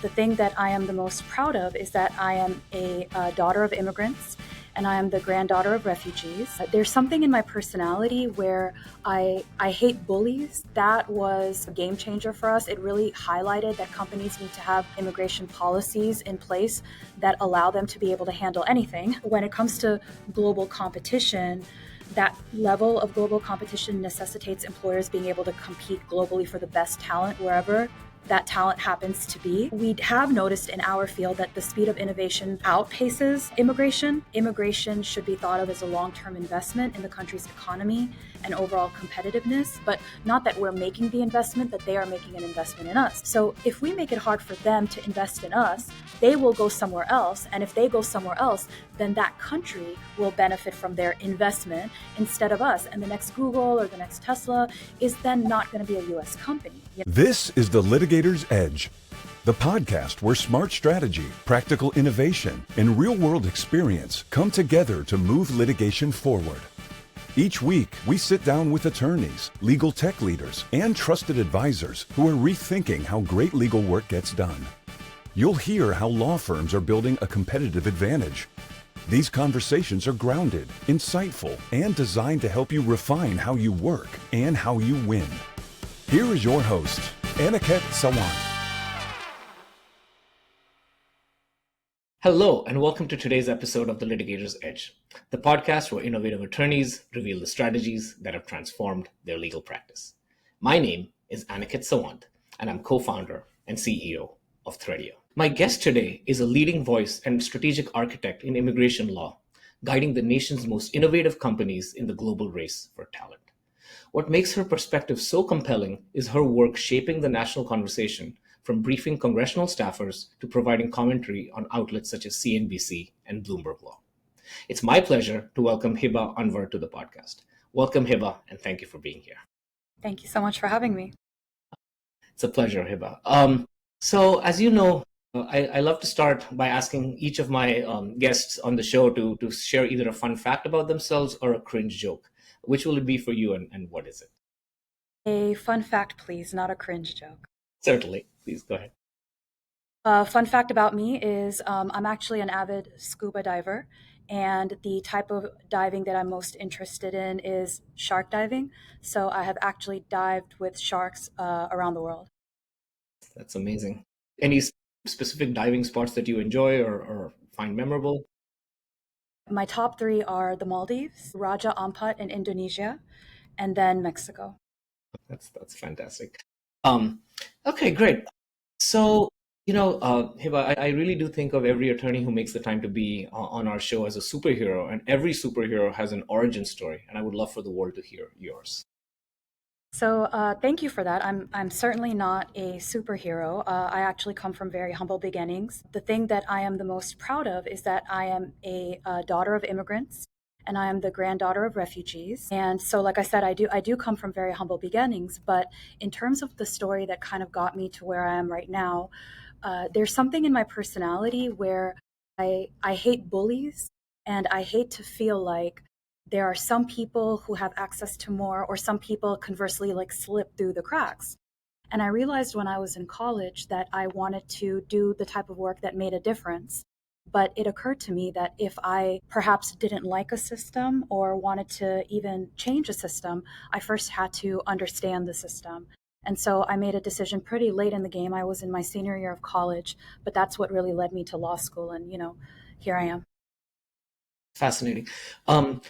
The thing that I am the most proud of is that I am a daughter of immigrants and I am the granddaughter of refugees. There's something in my personality where I hate bullies. That was a game changer for us. It really highlighted that companies need to have immigration policies in place that allow them to be able to handle anything. When it comes to global competition, that level of global competition necessitates employers being able to compete globally for the best talent wherever that talent happens to be. We have noticed in our field that the speed of innovation outpaces immigration. Immigration should be thought of as a long-term investment in the country's economy and overall competitiveness, but not that we're making the investment, that they are making an investment in us. So if we make it hard for them to invest in us, they will go somewhere else. And if they go somewhere else, then that country will benefit from their investment instead of us. And the next Google or the next Tesla is then not going to be a US company. This is the Litigator's Edge, the podcast where smart strategy, practical innovation, and real-world experience come together to move litigation forward. Each week, we sit down with attorneys, legal tech leaders, and trusted advisors who are rethinking how great legal work gets done. You'll hear how law firms are building a competitive advantage. These conversations are grounded, insightful, and designed to help you refine how you work and how you win. Here is your host, Aniket Sawant. Hello, and welcome to today's episode of The Litigator's Edge, the podcast where innovative attorneys reveal the strategies that have transformed their legal practice. My name is Aniket Sawant, and I'm co-founder and CEO of Threadio. My guest today is a leading voice and strategic architect in immigration law, guiding the nation's most innovative companies in the global race for talent. What makes her perspective so compelling is her work shaping the national conversation, from briefing congressional staffers to providing commentary on outlets such as CNBC and Bloomberg Law. It's my pleasure to welcome Hiba Anver to the podcast. Welcome, Hiba, and thank you for being here. Thank you so much for having me. It's a pleasure, Hiba. So as you know, I love to start by asking each of my guests on the show to share either a fun fact about themselves or a cringe joke. Which will it be for you, and what is it? A fun fact, please, not a cringe joke. Certainly. Please go ahead. Fun fact about me is I'm actually an avid scuba diver, and the type of diving that I'm most interested in is shark diving. So I have actually dived with sharks around the world. That's amazing. Any specific diving spots that you enjoy or find memorable? My top three are the Maldives, Raja Ampat in Indonesia, and then Mexico. That's fantastic. Okay, great. So, Hiba, I really do think of every attorney who makes the time to be on our show as a superhero, and every superhero has an origin story, and I would love for the world to hear yours. So thank you for that. I'm certainly not a superhero. I actually come from very humble beginnings. The thing that I am the most proud of is that I am a daughter of immigrants and I am the granddaughter of refugees. And so, like I said, I do come from very humble beginnings. But in terms of the story that kind of got me to where I am right now, there's something in my personality where I hate bullies and I hate to feel like there are some people who have access to more, or some people conversely like slip through the cracks. And I realized when I was in college that I wanted to do the type of work that made a difference. But it occurred to me that if I perhaps didn't like a system or wanted to even change a system, I first had to understand the system. And so I made a decision pretty late in the game. I was in my senior year of college, but that's what really led me to law school. And, here I am. Fascinating.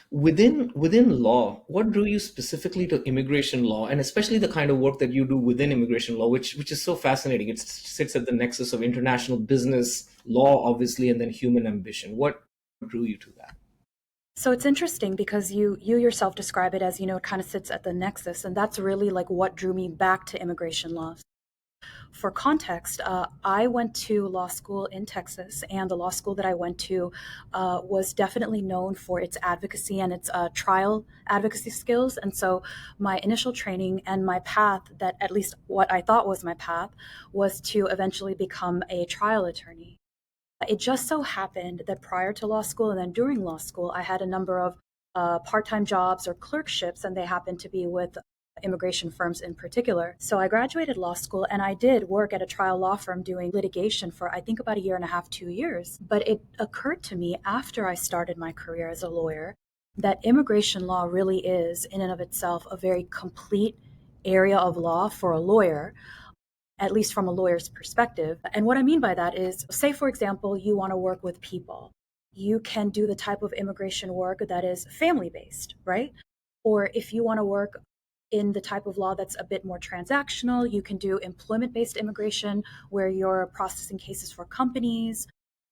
Within law, what drew you specifically to immigration law, and especially the kind of work that you do within immigration law, which is so fascinating? It sits at the nexus of international business, law, obviously, and then human ambition. What drew you to that? So it's interesting because you yourself describe it as, it kind of sits at the nexus, and that's really like what drew me back to immigration law. For context, I went to law school in Texas, and the law school that I went to was definitely known for its advocacy and its trial advocacy skills. And so my initial training and my path, that at least what I thought was my path, was to eventually become a trial attorney. It just so happened that prior to law school and then during law school, I had a number of part-time jobs or clerkships, and they happened to be with immigration firms in particular. So I graduated law school and I did work at a trial law firm doing litigation for I think about a year and a half, 2 years. But it occurred to me after I started my career as a lawyer that immigration law really is, in and of itself, a very complete area of law for a lawyer, at least from a lawyer's perspective. And what I mean by that is, say, for example, you want to work with people. You can do the type of immigration work that is family-based, right? Or if you want to work in the type of law that's a bit more transactional, you can do employment-based immigration where you're processing cases for companies.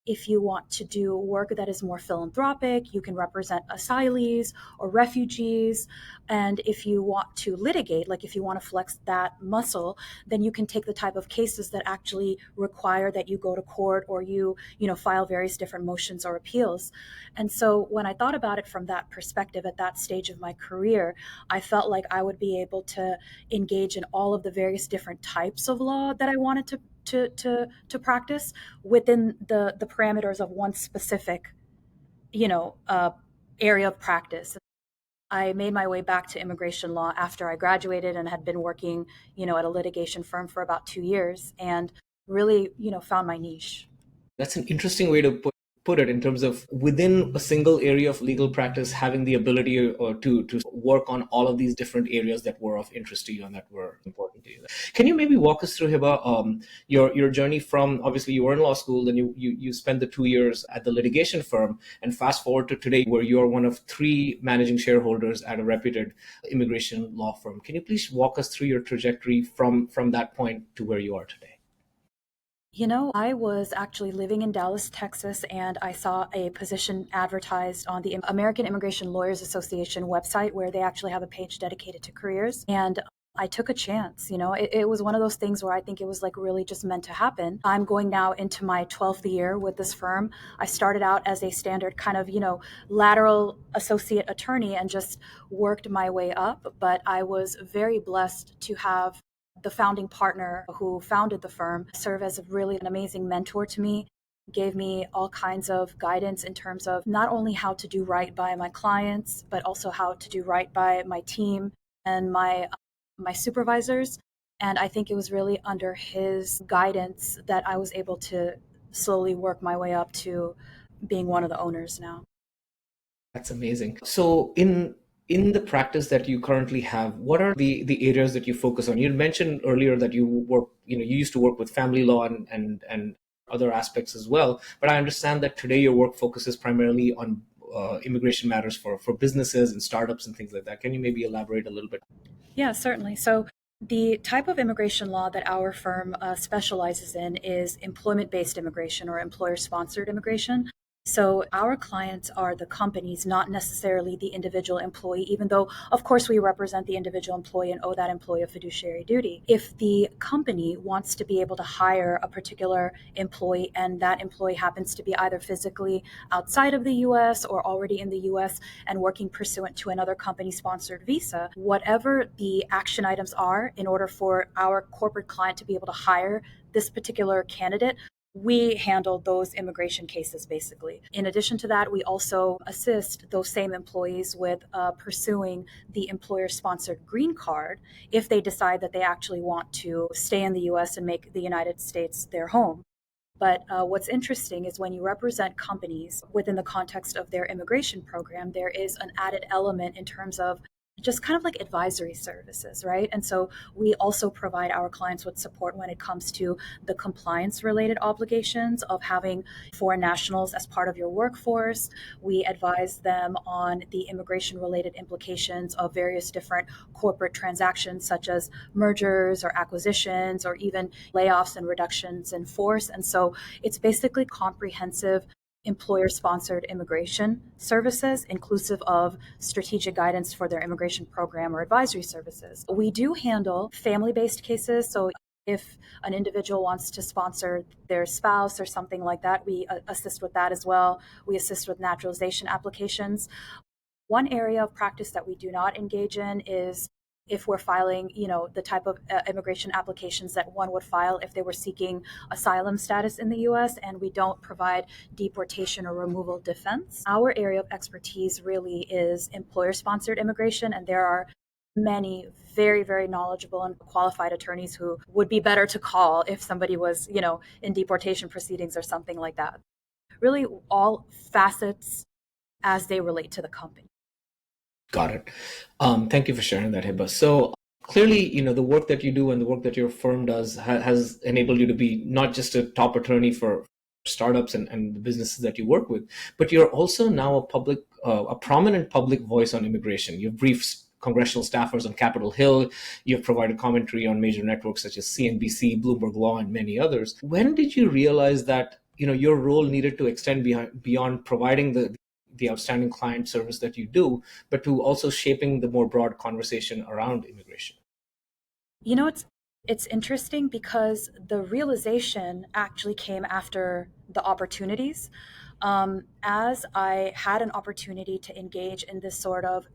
If you want to do work that is more philanthropic, you can represent asylees or refugees. And if you want to litigate, like if you want to flex that muscle, then you can take the type of cases that actually require that you go to court or you file various different motions or appeals. And so when I thought about it from that perspective at that stage of my career, I felt like I would be able to engage in all of the various different types of law that I wanted to practice within the parameters of one specific, area of practice. I made my way back to immigration law after I graduated and had been working, at a litigation firm for about 2 years and really, found my niche. That's an interesting way to put it, in terms of within a single area of legal practice, having the ability or to work on all of these different areas that were of interest to you and that were important to you. Can you maybe walk us through, Hiba, your journey from, obviously you were in law school, then you spent the 2 years at the litigation firm, and fast forward to today where you're one of 3 managing shareholders at a reputed immigration law firm. Can you please walk us through your trajectory from that point to where you are today? I was actually living in Dallas, Texas, and I saw a position advertised on the American Immigration Lawyers Association website where they actually have a page dedicated to careers. And I took a chance. It was one of those things where I think it was like really just meant to happen. I'm going now into my 12th year with this firm. I started out as a standard kind of, lateral associate attorney and just worked my way up. But I was very blessed to have the founding partner who founded the firm serve as really an amazing mentor to me, gave me all kinds of guidance in terms of not only how to do right by my clients, but also how to do right by my team and my supervisors. And I think it was really under his guidance that I was able to slowly work my way up to being one of the owners now. That's amazing. So in the practice that you currently have, what are the areas that you focus on? You mentioned earlier that you work, you used to work with family law and other aspects as well. But I understand that today your work focuses primarily on immigration matters for businesses and startups and things like that. Can you maybe elaborate a little bit? Yeah, certainly. So the type of immigration law that our firm specializes in is employment-based immigration or employer-sponsored immigration. So our clients are the companies, not necessarily the individual employee, even though, of course, we represent the individual employee and owe that employee a fiduciary duty. If the company wants to be able to hire a particular employee and that employee happens to be either physically outside of the US or already in the US and working pursuant to another company-sponsored visa, whatever the action items are in order for our corporate client to be able to hire this particular candidate, we handle those immigration cases basically. In addition to that, we also assist those same employees with pursuing the employer-sponsored green card if they decide that they actually want to stay in the US and make the United States their home. But what's interesting is when you represent companies within the context of their immigration program, there is an added element in terms of just kind of like advisory services, right? And so we also provide our clients with support when it comes to the compliance related obligations of having foreign nationals as part of your workforce. We advise them on the immigration related implications of various different corporate transactions, such as mergers or acquisitions, or even layoffs and reductions in force. And so it's basically comprehensive employer-sponsored immigration services, inclusive of strategic guidance for their immigration program or advisory services. We do handle family-based cases. So if an individual wants to sponsor their spouse or something like that, we assist with that as well. We assist with naturalization applications. One area of practice that we do not engage in is if we're filing, the type of immigration applications that one would file if they were seeking asylum status in the US, and we don't provide deportation or removal defense. Our area of expertise really is employer-sponsored immigration, and there are many very, very knowledgeable and qualified attorneys who would be better to call if somebody was, in deportation proceedings or something like that. Really all facets as they relate to the company. Got it. Thank you for sharing that, Hiba. So clearly, the work that you do and the work that your firm does has enabled you to be not just a top attorney for startups and the businesses that you work with, but you're also now a prominent public voice on immigration. You've briefed congressional staffers on Capitol Hill. You've provided commentary on major networks such as CNBC, Bloomberg Law, and many others. When did you realize that your role needed to extend beyond providing the outstanding client service that you do, but to also shaping the more broad conversation around immigration? It's interesting because the realization actually came after the opportunities. As I had an opportunity to engage in this sort of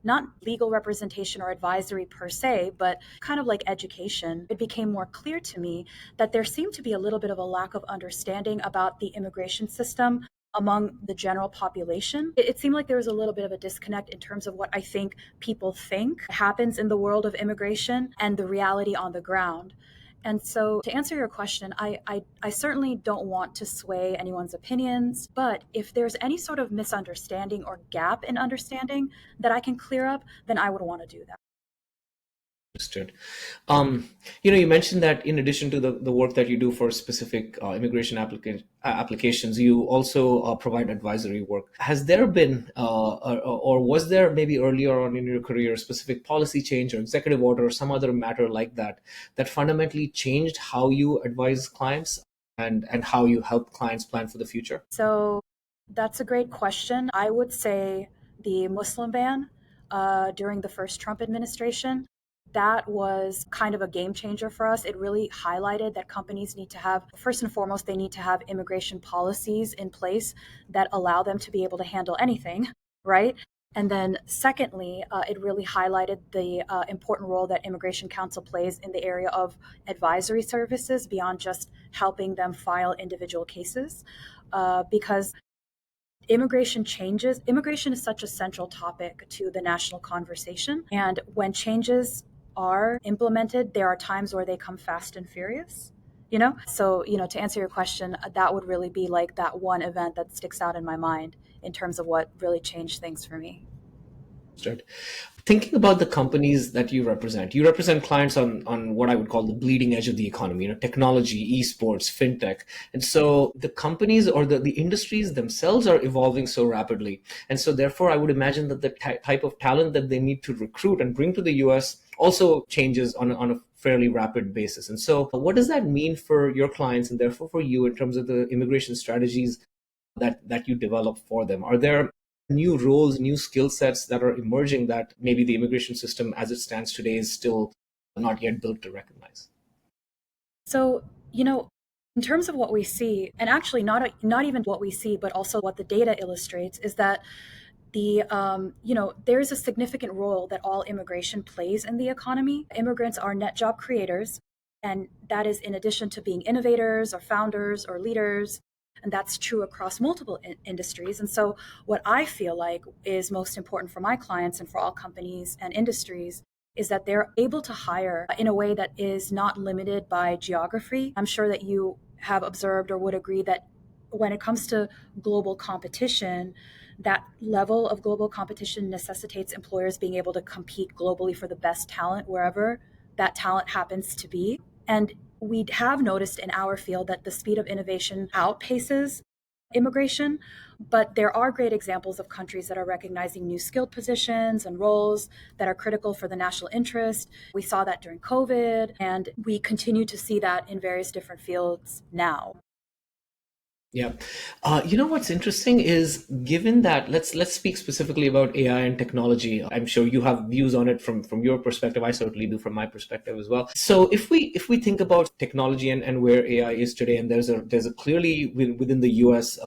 not legal representation or advisory per se, but kind of like education, it became more clear to me that there seemed to be a little bit of a lack of understanding about the immigration system among the general population. It seemed like there was a little bit of a disconnect in terms of what I think people think happens in the world of immigration and the reality on the ground. And so to answer your question, I certainly don't want to sway anyone's opinions, but if there's any sort of misunderstanding or gap in understanding that I can clear up, then I would want to do that. Understood. You mentioned that in addition to the work that you do for specific immigration applications, you also provide advisory work. Has there been, or was there maybe earlier on in your career, a specific policy change or executive order or some other matter like that fundamentally changed how you advise clients and how you help clients plan for the future? So that's a great question. I would say the Muslim ban during the first Trump administration, that was kind of a game changer for us. It really highlighted that companies need to have, first and foremost, they need to have immigration policies in place that allow them to be able to handle anything, right? And then secondly, it really highlighted the important role that Immigration Counsel plays in the area of advisory services beyond just helping them file individual cases. Because immigration is such a central topic to the national conversation. And when changes are implemented, there are times where they come fast and furious. So to answer your question, that would really be like that one event that sticks out in my mind in terms of what really changed things for me. Thinking about the companies that you represent clients on what I would call the bleeding edge of the economy, technology, esports, fintech. And so the companies or the industries themselves are evolving so rapidly. And so therefore, I would imagine that the type of talent that they need to recruit and bring to the US also changes on a fairly rapid basis. And so what does that mean for your clients and therefore for you in terms of the immigration strategies that you develop for them? Are there new roles, new skill sets that are emerging that maybe the immigration system as it stands today is still not yet built to recognize? So, in terms of what we see, and actually not even what we see, but also what the data illustrates, is that there's a significant role that all immigration plays in the economy. Immigrants are net job creators, and that is in addition to being innovators or founders or leaders. And that's true across multiple industries. And so what I feel like is most important for my clients and for all companies and industries is that they're able to hire in a way that is not limited by geography. I'm sure that you have observed or would agree that when it comes to global competition, that level of global competition necessitates employers being able to compete globally for the best talent wherever that talent happens to be. And we have noticed in our field that the speed of innovation outpaces immigration, but there are great examples of countries that are recognizing new skilled positions and roles that are critical for the national interest. We saw that during COVID, and we continue to see that in various different fields now. Yeah. What's interesting is, given that, let's speak specifically about AI and technology. I'm sure you have views on it from your perspective. I certainly do from my perspective as well. So if we think about technology and where AI is today, and there's a clearly within the US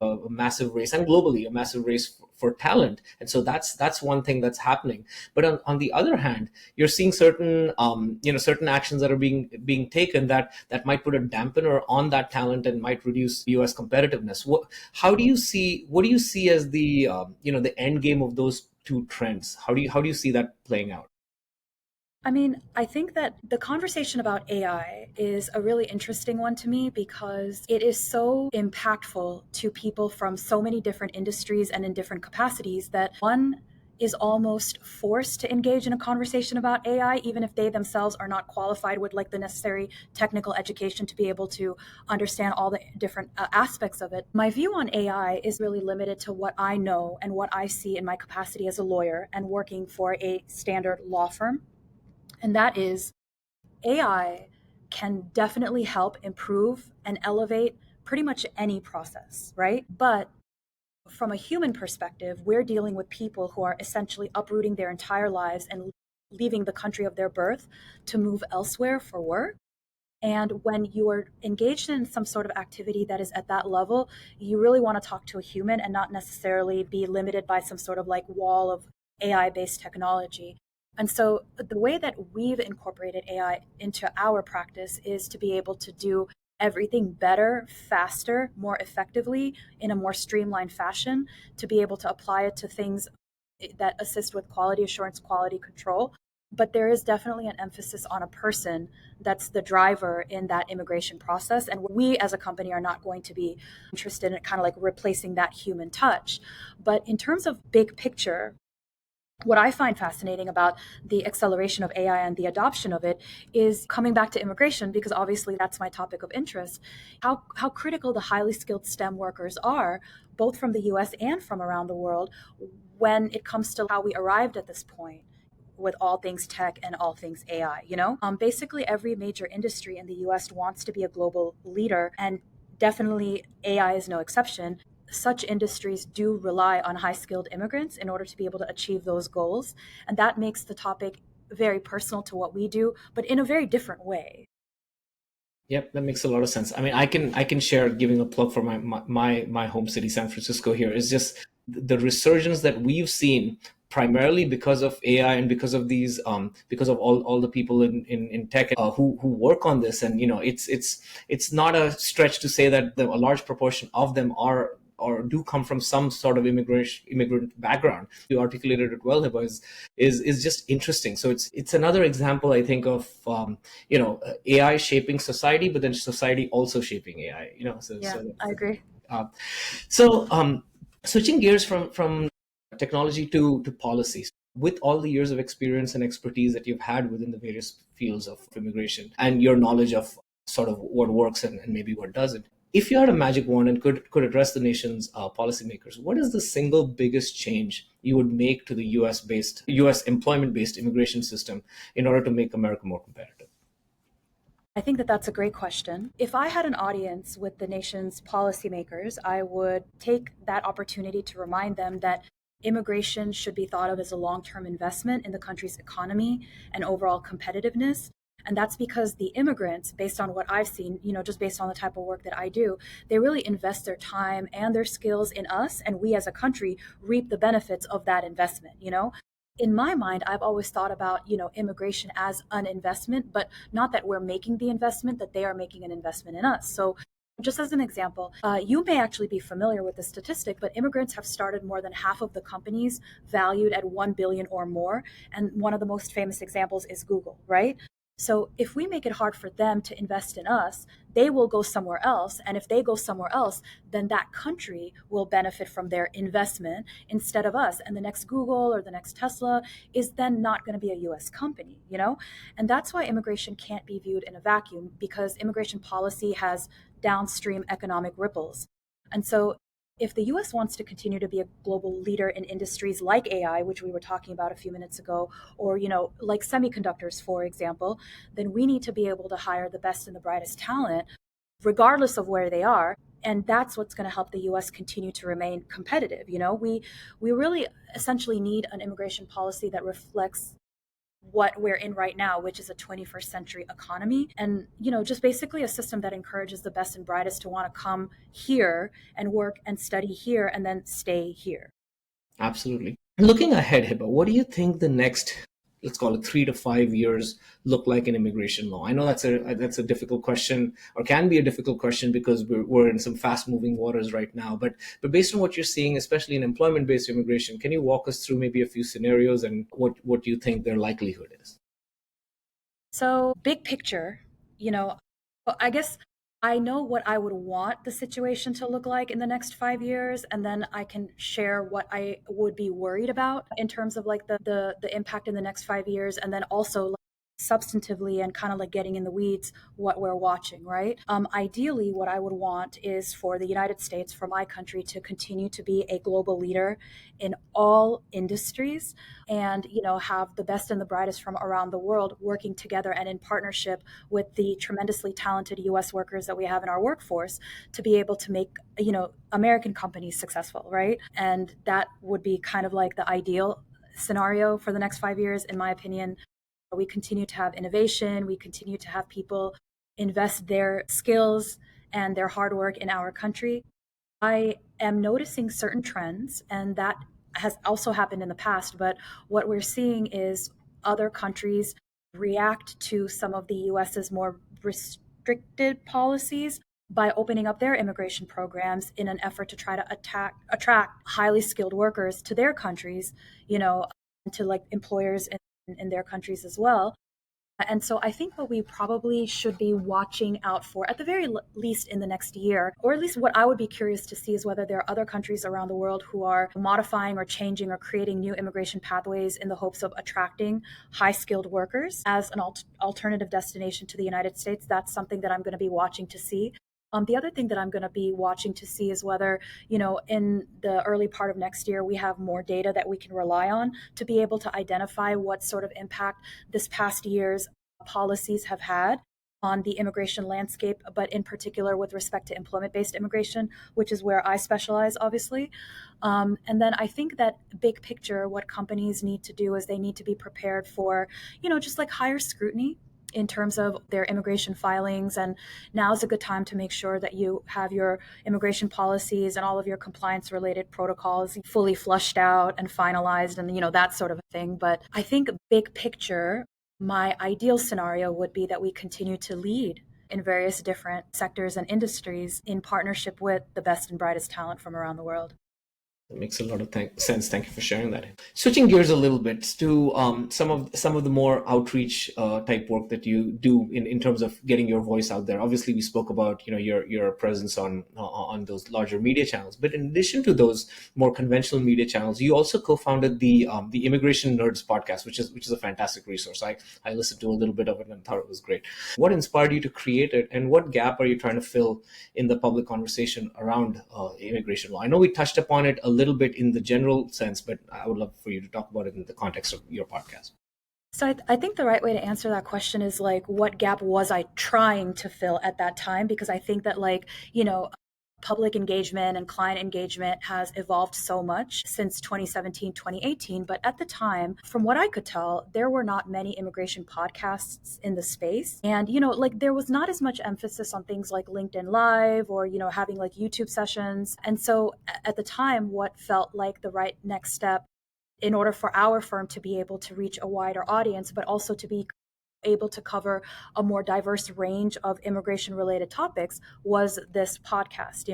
a massive race, and globally a massive race for talent, and so that's one thing that's happening. But on the other hand, you're seeing certain certain actions that are being taken that might put a dampener on that talent and might reduce US competitiveness. What do you see as the the end game of those two trends? How do you see that playing out? I mean, I think that the conversation about AI is a really interesting one to me because it is so impactful to people from so many different industries and in different capacities that one is almost forced to engage in a conversation about AI, even if they themselves are not qualified with like the necessary technical education to be able to understand all the different aspects of it. My view on AI is really limited to what I know and what I see in my capacity as a lawyer and working for a standard law firm. And that is AI can definitely help improve and elevate pretty much any process, right? But from a human perspective, we're dealing with people who are essentially uprooting their entire lives and leaving the country of their birth to move elsewhere for work. And when you are engaged in some sort of activity that is at that level, you really want to talk to a human and not necessarily be limited by some sort of like wall of AI based technology. And so the way that we've incorporated AI into our practice is to be able to do everything better, faster, more effectively, in a more streamlined fashion, to be able to apply it to things that assist with quality assurance, quality control. But there is definitely an emphasis on a person that's the driver in that immigration process. And we as a company are not going to be interested in kind of like replacing that human touch. But in terms of big picture, what I find fascinating about the acceleration of AI and the adoption of it is coming back to immigration, because obviously that's my topic of interest, how critical the highly skilled STEM workers are, both from the US and from around the world, when it comes to how we arrived at this point with all things tech and all things AI, Basically every major industry in the US wants to be a global leader, and definitely AI is no exception. Such industries do rely on high skilled immigrants in order to be able to achieve those goals. And that makes the topic very personal to what we do, but in a very different way. Yep, that makes a lot of sense. I mean, I can share, giving a plug for my home city, San Francisco. Here is just the resurgence that we've seen, primarily because of AI and because of these because of all the people in tech who work on this. And it's not a stretch to say that a large proportion of them are or do come from some sort of immigrant background. You articulated it well, Hiba, is just interesting. So it's another example, I think, of AI shaping society, but then society also shaping AI. I agree. Uh, so switching gears from technology to policies. With all the years of experience and expertise that you've had within the various fields of immigration and your knowledge of sort of what works and maybe what doesn't, if you had a magic wand and could address the nation's policymakers, what is the single biggest change you would make to the U.S. employment-based immigration system in order to make America more competitive? I think that that's a great question. If I had an audience with the nation's policymakers, I would take that opportunity to remind them that immigration should be thought of as a long-term investment in the country's economy and overall competitiveness. And that's because the immigrants, based on what I've seen, just based on the type of work that I do, they really invest their time and their skills in us. And we as a country reap the benefits of that investment. In my mind, I've always thought about, immigration as an investment, but not that we're making the investment, that they are making an investment in us. So just as an example, you may actually be familiar with the statistic, but immigrants have started more than half of the companies valued at 1 billion or more. And one of the most famous examples is Google, right? So if we make it hard for them to invest in us, they will go somewhere else. And if they go somewhere else, then that country will benefit from their investment instead of us. And the next Google or the next Tesla is then not going to be a US company. And that's why immigration can't be viewed in a vacuum, because immigration policy has downstream economic ripples. And so if the US wants to continue to be a global leader in industries like AI, which we were talking about a few minutes ago, or like semiconductors, for example, then we need to be able to hire the best and the brightest talent, regardless of where they are. And that's what's going to help the US continue to remain competitive. We really essentially need an immigration policy that reflects what we're in right now, which is a 21st century economy. And, just basically a system that encourages the best and brightest to want to come here and work and study here and then stay here. Absolutely. Looking ahead, Hiba, what do you think the next let's call it 3 to 5 years, look like in immigration law? I know that's a difficult question, or can be a difficult question, because we're in some fast-moving waters right now. But based on what you're seeing, especially in employment-based immigration, can you walk us through maybe a few scenarios and what you think their likelihood is? So, big picture, I guess I know what I would want the situation to look like in the next 5 years, and then I can share what I would be worried about in terms of like the impact in the next 5 years, and then also like, substantively and kind of like getting in the weeds what we're watching, right? Ideally, what I would want is for the United States, for my country, to continue to be a global leader in all industries, and have the best and the brightest from around the world working together and in partnership with the tremendously talented US workers that we have in our workforce to be able to make American companies successful, right? And that would be kind of like the ideal scenario for the next 5 years, in my opinion. We continue to have innovation, we continue to have people invest their skills and their hard work in our country. I am noticing certain trends, and that has also happened in the past. But what we're seeing is other countries react to some of the US's more restricted policies by opening up their immigration programs in an effort to try to attract highly skilled workers to their countries, to like employers in their countries as well. And so I think what we probably should be watching out for, at the very least in the next year, or at least what I would be curious to see, is whether there are other countries around the world who are modifying or changing or creating new immigration pathways in the hopes of attracting high-skilled workers as an alternative destination to the United States. That's something that I'm going to be watching to see. The other thing that I'm going to be watching to see is whether, in the early part of next year, we have more data that we can rely on to be able to identify what sort of impact this past year's policies have had on the immigration landscape, but in particular with respect to employment-based immigration, which is where I specialize, obviously. And then I think that big picture, what companies need to do is they need to be prepared for, just like higher scrutiny in terms of their immigration filings. And now is a good time to make sure that you have your immigration policies and all of your compliance related protocols fully flushed out and finalized, and that sort of thing. But I think big picture, my ideal scenario would be that we continue to lead in various different sectors and industries in partnership with the best and brightest talent from around the world. That makes a lot of sense. Thank you for sharing that. Switching gears a little bit to some of the more outreach type work that you do in terms of getting your voice out there. Obviously, we spoke about your presence on those larger media channels, but in addition to those more conventional media channels, you also co-founded the Immigration Nerds podcast, which is a fantastic resource. I listened to a little bit of it and thought it was great. What inspired you to create it, and what gap are you trying to fill in the public conversation around immigration law? I know we touched upon it a little bit in the general sense, but I would love for you to talk about it in the context of your podcast. So I think the right way to answer that question is like, what gap was I trying to fill at that time? Because I think that public engagement and client engagement has evolved so much since 2017, 2018. But at the time, from what I could tell, there were not many immigration podcasts in the space. And, there was not as much emphasis on things like LinkedIn Live or, having like YouTube sessions. And so at the time, what felt like the right next step in order for our firm to be able to reach a wider audience, but also to be able to cover a more diverse range of immigration related topics, was this podcast.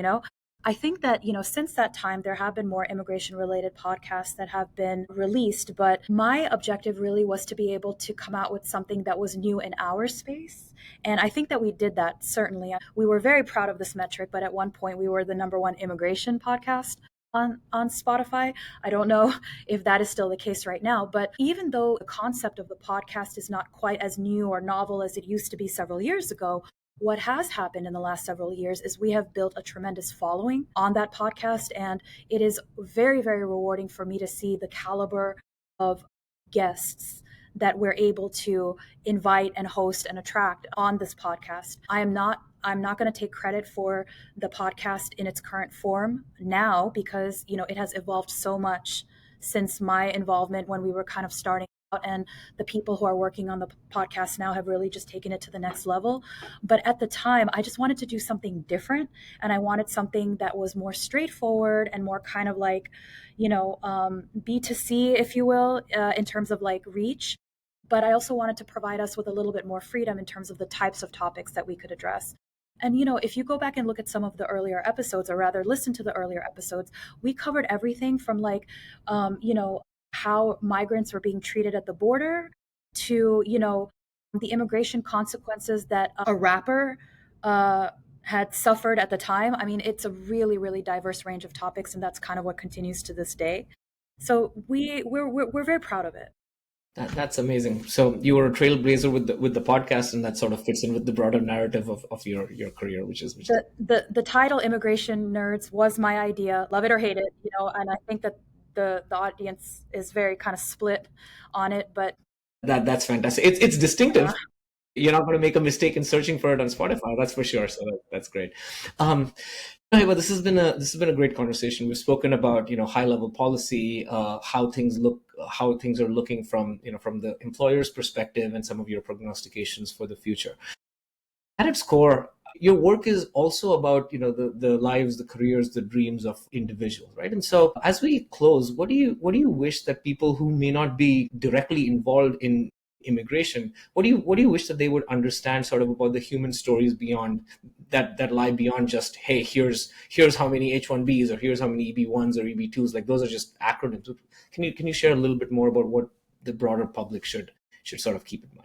I think that, since that time, there have been more immigration related podcasts that have been released, but my objective really was to be able to come out with something that was new in our space. And I think that we did that, certainly. We were very proud of this metric, but at one point we were the #1 immigration podcast on Spotify. I don't know if that is still the case right now, but even though the concept of the podcast is not quite as new or novel as it used to be several years ago, what has happened in the last several years is we have built a tremendous following on that podcast, and it is very, very rewarding for me to see the caliber of guests that we're able to invite and host and attract on this podcast. I'm not going to take credit for the podcast in its current form now, because it has evolved so much since my involvement when we were kind of starting out, and the people who are working on the podcast now have really just taken it to the next level. But at the time, I just wanted to do something different, and I wanted something that was more straightforward and more kind of like B2C, if you will, in terms of like reach. but I also wanted to provide us with a little bit more freedom in terms of the types of topics that we could address. And, if you go back and look at some of the earlier episodes, or rather listen to the earlier episodes, we covered everything from how migrants were being treated at the border to, the immigration consequences that a rapper had suffered at the time. I mean, it's a really, really diverse range of topics, and that's kind of what continues to this day. So we're very proud of it. That's amazing. So you were a trailblazer with the podcast, and that sort of fits in with the broader narrative of your career, which is the title "Immigration Nerds" was my idea. Love it or hate it, and I think that the audience is very kind of split on it, but that's fantastic. It's distinctive. You're not going to make a mistake in searching for it on Spotify, that's for sure. So that's great. But this has been a great conversation. We've spoken about high level policy, how things are looking from the employer's perspective, and some of your prognostications for the future. At its core, your work is also about the lives, the careers, the dreams of individuals, right? And so, as we close, what do you wish that people who may not be directly involved in immigration, what do you wish that they would understand sort of about the human stories beyond that lie beyond just, hey, here's how many H-1Bs, or here's how many EB-1s or EB-2s, like those are just acronyms. Can you share a little bit more about what the broader public should sort of keep in mind?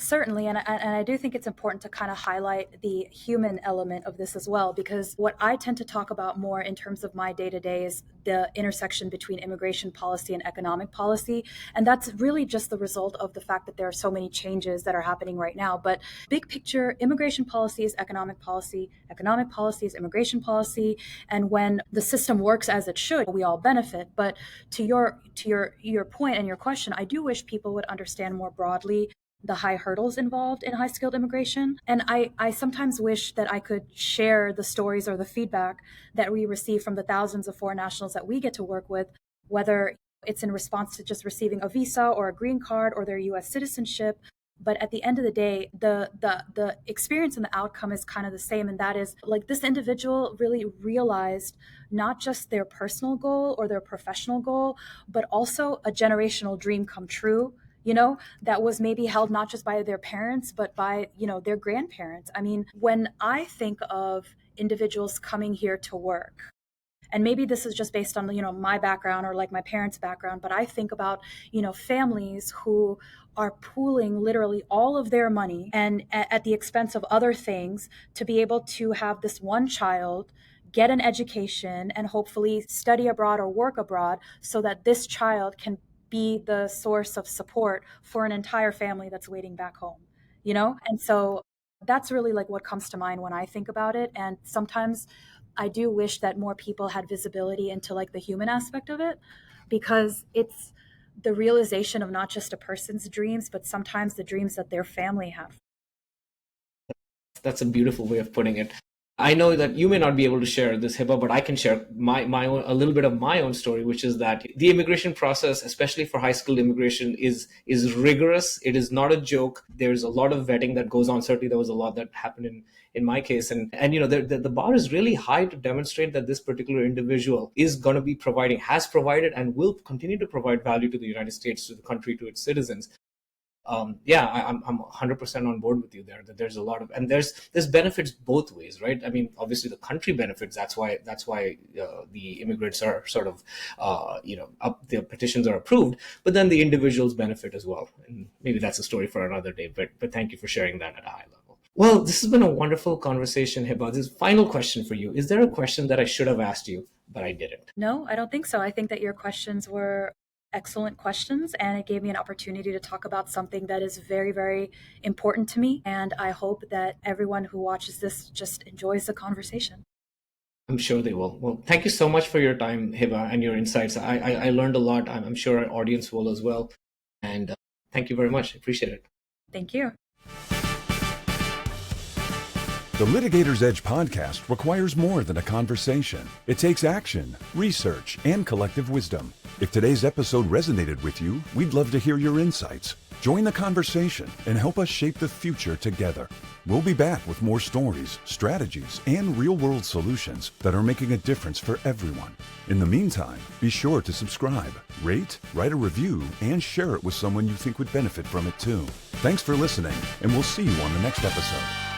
Certainly, and I do think it's important to kind of highlight the human element of this as well, because what I tend to talk about more in terms of my day-to-day is the intersection between immigration policy and economic policy, and that's really just the result of the fact that there are so many changes that are happening right now. But big picture, immigration policy is economic policy is immigration policy, and when the system works as it should, we all benefit. But to your point and your question, I do wish people would understand more broadly the high hurdles involved in high-skilled immigration. And I sometimes wish that I could share the stories or the feedback that we receive from the thousands of foreign nationals that we get to work with, whether it's in response to just receiving a visa or a green card or their U.S. citizenship. But at the end of the day, the experience and the outcome is kind of the same. And that is, like, this individual really realized not just their personal goal or their professional goal, but also a generational dream come true, that was maybe held not just by their parents, but by, their grandparents. I mean, when I think of individuals coming here to work, and maybe this is just based on, my background or like my parents' background, but I think about, families who are pooling literally all of their money and at the expense of other things to be able to have this one child get an education and hopefully study abroad or work abroad so that this child can be the source of support for an entire family that's waiting back home, And so that's really like what comes to mind when I think about it. And sometimes I do wish that more people had visibility into like the human aspect of it, because it's the realization of not just a person's dreams, but sometimes the dreams that their family have. That's a beautiful way of putting it. I know that you may not be able to share this, Hiba, but I can share my own, a little bit of my own story, which is that the immigration process, especially for high-skilled immigration, is rigorous. It is not a joke. There's a lot of vetting that goes on. Certainly, there was a lot that happened in my case, and the bar is really high to demonstrate that this particular individual is going to be has provided, and will continue to provide value to the United States, to the country, to its citizens. I'm 100% on board with you there, that there's a lot of, and there's benefits both ways, right? I mean, obviously the country benefits. That's why the immigrants are sort of, their petitions are approved, but then the individuals benefit as well. And maybe that's a story for another day, but thank you for sharing that at a high level. Well, this has been a wonderful conversation, Hiba. This final question for you. Is there a question that I should have asked you, but I didn't? No, I don't think so. I think that your questions were excellent questions, and it gave me an opportunity to talk about something that is very, very important to me. And I hope that everyone who watches this just enjoys the conversation. I'm sure they will. Well, thank you so much for your time, Hiba, and your insights. I learned a lot. I'm sure our audience will as well. And thank you very much. I appreciate it. Thank you. The Litigator's Edge podcast requires more than a conversation. It takes action, research, and collective wisdom. If today's episode resonated with you, we'd love to hear your insights. Join the conversation and help us shape the future together. We'll be back with more stories, strategies, and real-world solutions that are making a difference for everyone. In the meantime, be sure to subscribe, rate, write a review, and share it with someone you think would benefit from it too. Thanks for listening, and we'll see you on the next episode.